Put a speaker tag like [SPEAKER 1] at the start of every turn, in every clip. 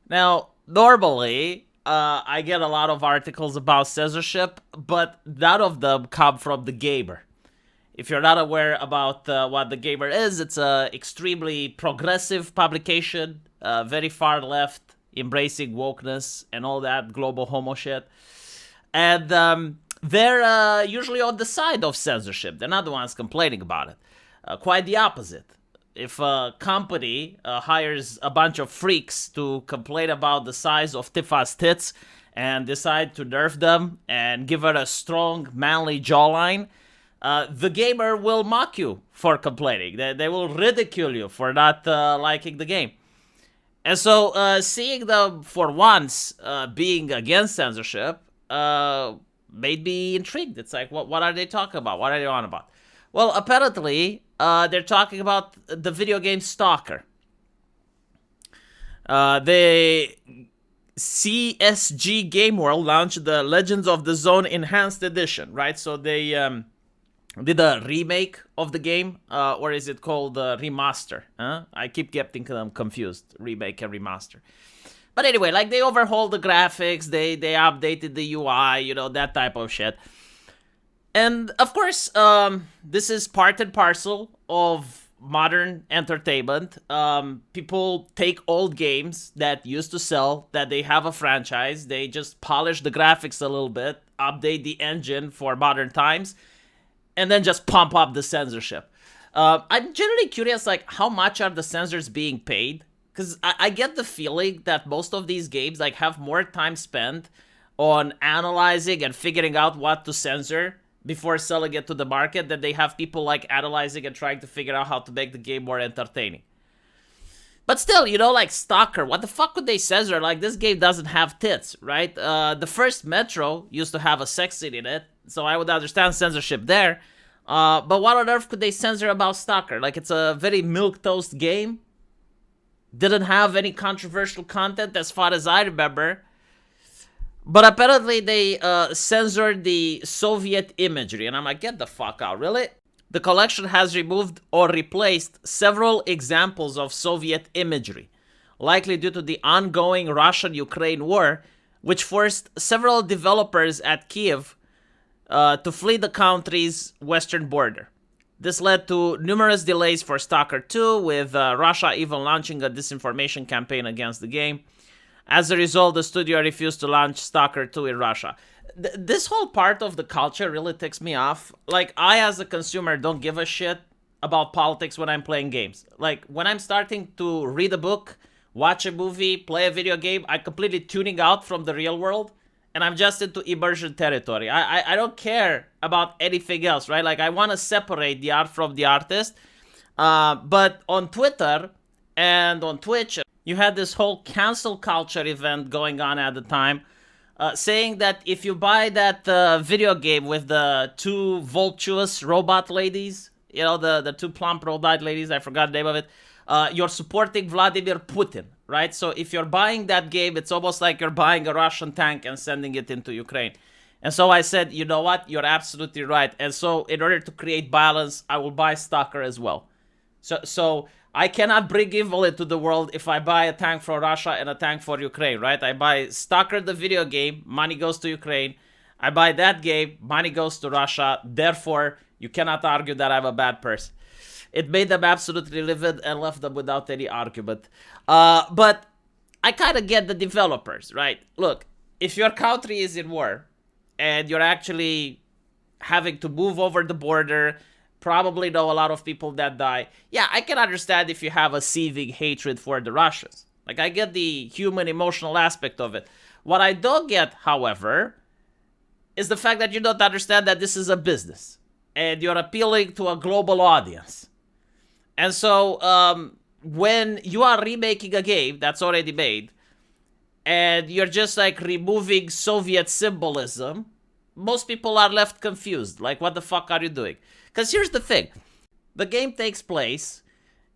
[SPEAKER 1] Now, normally, I get a lot of articles about censorship, but none of them come from the gamer. If you're not aware about what the gamer is, it's a extremely progressive publication, very far left, embracing wokeness and all that global homo shit. And they're usually on the side of censorship. They're not the ones complaining about it. Quite the opposite. If a company hires a bunch of freaks to complain about the size of Tifa's tits and decide to nerf them and give it a strong, manly jawline, the gamer will mock you for complaining. They will ridicule you for not liking the game. And so, seeing them for once being against censorship made me intrigued. It's like, what are they talking about? What are they on about? Well, apparently, they're talking about the video game Stalker. The CSG Game World launched the Legends of the Zone Enhanced Edition, right? So they did a remake of the game, or is it called remaster? I keep getting them confused, remake and remaster. But anyway, like they overhauled the graphics, they updated the UI, that type of shit. And of course, this is part and parcel of modern entertainment. People take old games that used to sell, that they have a franchise, they just polish the graphics a little bit, update the engine for modern times, and then just pump up the censorship. I'm generally curious, like, how much are the censors being paid? Because I get the feeling that most of these games, like, have more time spent on analyzing and figuring out what to censor before selling it to the market than they have people, like, analyzing and trying to figure out how to make the game more entertaining. But still, like Stalker, what the fuck would they censor? Like, this game doesn't have tits, right? The first Metro used to have a sex scene in it, so I would understand censorship there. But what on earth could they censor about Stalker? Like, it's a very milquetoast game. Didn't have any controversial content as far as I remember. But apparently they censored the Soviet imagery. And I'm like, get the fuck out, really? The collection has removed or replaced several examples of Soviet imagery, likely due to the ongoing Russian-Ukraine war, which forced several developers at Kiev to flee the country's western border. This led to numerous delays for Stalker 2, with Russia even launching a disinformation campaign against the game. As a result, the studio refused to launch Stalker 2 in Russia. This whole part of the culture really ticks me off. Like, I as a consumer don't give a shit about politics when I'm playing games. Like, when I'm starting to read a book, watch a movie, play a video game, I'm completely tuning out from the real world, and I'm just into immersion territory. I don't care about anything else, right? Like, I want to separate the art from the artist. But on Twitter and on Twitch, you had this whole cancel culture event going on at the time, saying that if you buy that video game with the two voluptuous robot ladies, the two plump robot ladies, I forgot the name of it, you're supporting Vladimir Putin, right? So if you're buying that game, it's almost like you're buying a Russian tank and sending it into Ukraine. And so I said, you know what? You're absolutely right. And so in order to create balance, I will buy Stalker as well. So I cannot bring evil into the world if I buy a tank for Russia and a tank for Ukraine, right? I buy Stalker the video game, money goes to Ukraine. I buy that game, money goes to Russia. Therefore, you cannot argue that I'm a bad person. It made them absolutely livid and left them without any argument. But I kind of get the developers, right? Look, if your country is in war and you're actually having to move over the border, probably know a lot of people that die. Yeah, I can understand if you have a seething hatred for the Russians. Like, I get the human emotional aspect of it. What I don't get, however, is the fact that you don't understand that this is a business and you're appealing to a global audience. And so, when you are remaking a game that's already made and you're just like removing Soviet symbolism, most people are left confused. Like, what the fuck are you doing? Because here's the thing. The game takes place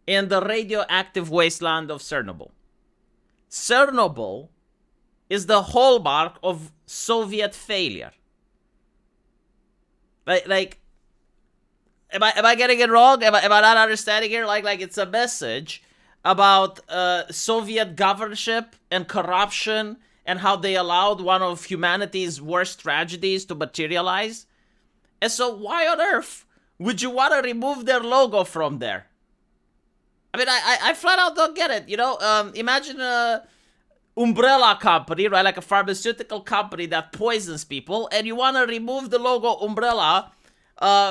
[SPEAKER 1] in the radioactive wasteland of Chernobyl. Chernobyl is the hallmark of Soviet failure. Like, am I getting it wrong? Am I not understanding here? Like it's a message about Soviet governorship and corruption and how they allowed one of humanity's worst tragedies to materialize. And so why on earth would you want to remove their logo from there? I mean, I flat out don't get it. You know, imagine a umbrella company, right? Like a pharmaceutical company that poisons people, and you want to remove the logo umbrella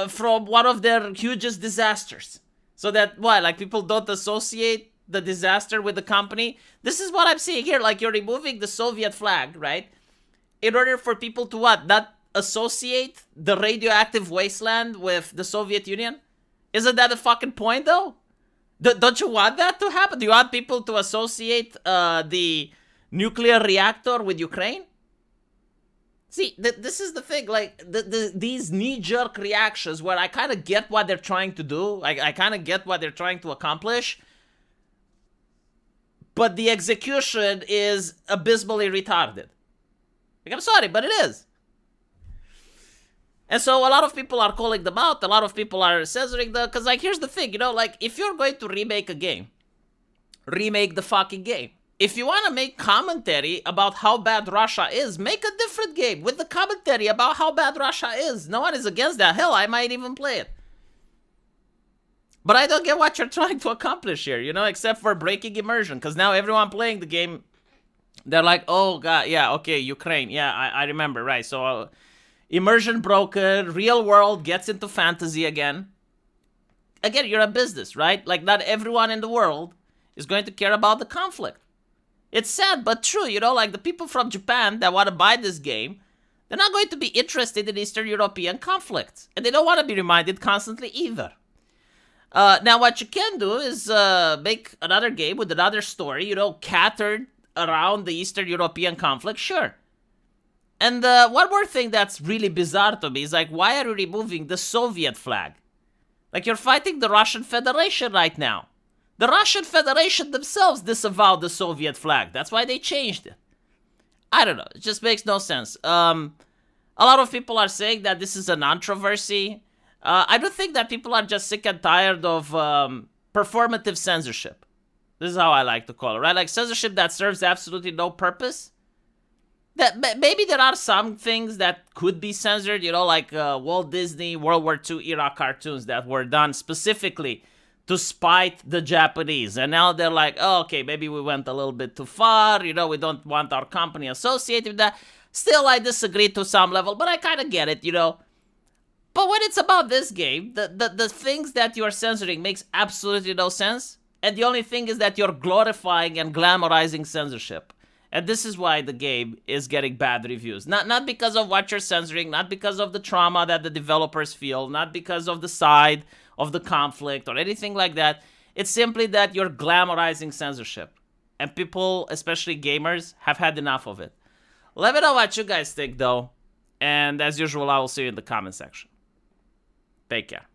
[SPEAKER 1] from one of their hugest disasters. So that, why? Like people don't associate the disaster with the company? This is what I'm seeing here. Like you're removing the Soviet flag, right? In order for people to what? Not associate the radioactive wasteland with the Soviet Union? Isn't that the fucking point, though? Don't you want that to happen? Do you want people to associate the nuclear reactor with Ukraine? See, this is the thing, like, these knee-jerk reactions where I kind of get what they're trying to do, I kind of get what they're trying to accomplish, but the execution is abysmally retarded. Like, I'm sorry, but it is. And so a lot of people are calling them out, a lot of people are censoring them, because, like, here's the thing, you know, like, if you're going to remake a game, remake the fucking game. If you want to make commentary about how bad Russia is, make a different game with the commentary about how bad Russia is. No one is against that. Hell, I might even play it. But I don't get what you're trying to accomplish here, you know, except for breaking immersion. Because now everyone playing the game, they're like, oh, God, yeah, okay, Ukraine. Yeah, I remember, right. So immersion broken, real world gets into fantasy again. Again, you're a business, right? Like, not everyone in the world is going to care about the conflict. It's sad, but true, you know, like the people from Japan that want to buy this game, they're not going to be interested in Eastern European conflicts. And they don't want to be reminded constantly either. Now, what you can do is make another game with another story, you know, catered around the Eastern European conflict, sure. And one more thing that's really bizarre to me is, like, why are you removing the Soviet flag? Like, you're fighting the Russian Federation right now. The Russian Federation themselves disavowed the Soviet flag. That's why they changed it. I don't know. It just makes no sense. A lot of people are saying that this is a controversy. I do think that people are just sick and tired of performative censorship. This is how I like to call it, right? Like censorship that serves absolutely no purpose. That maybe there are some things that could be censored, you know, like Walt Disney World War II era cartoons that were done specifically to spite the Japanese. And now they're like, oh, okay, maybe we went a little bit too far. You know, we don't want our company associated with that. Still, I disagree to some level, but I kind of get it, you know. But when it's about this game, the things that you're censoring makes absolutely no sense. And the only thing is that you're glorifying and glamorizing censorship. And this is why the game is getting bad reviews. Not because of what you're censoring, not because of the trauma that the developers feel, not because of the side of the conflict or anything like that. It's simply that you're glamorizing censorship. And people, especially gamers, have had enough of it. Let me know what you guys think, though. And as usual, I will see you in the comment section. Take care.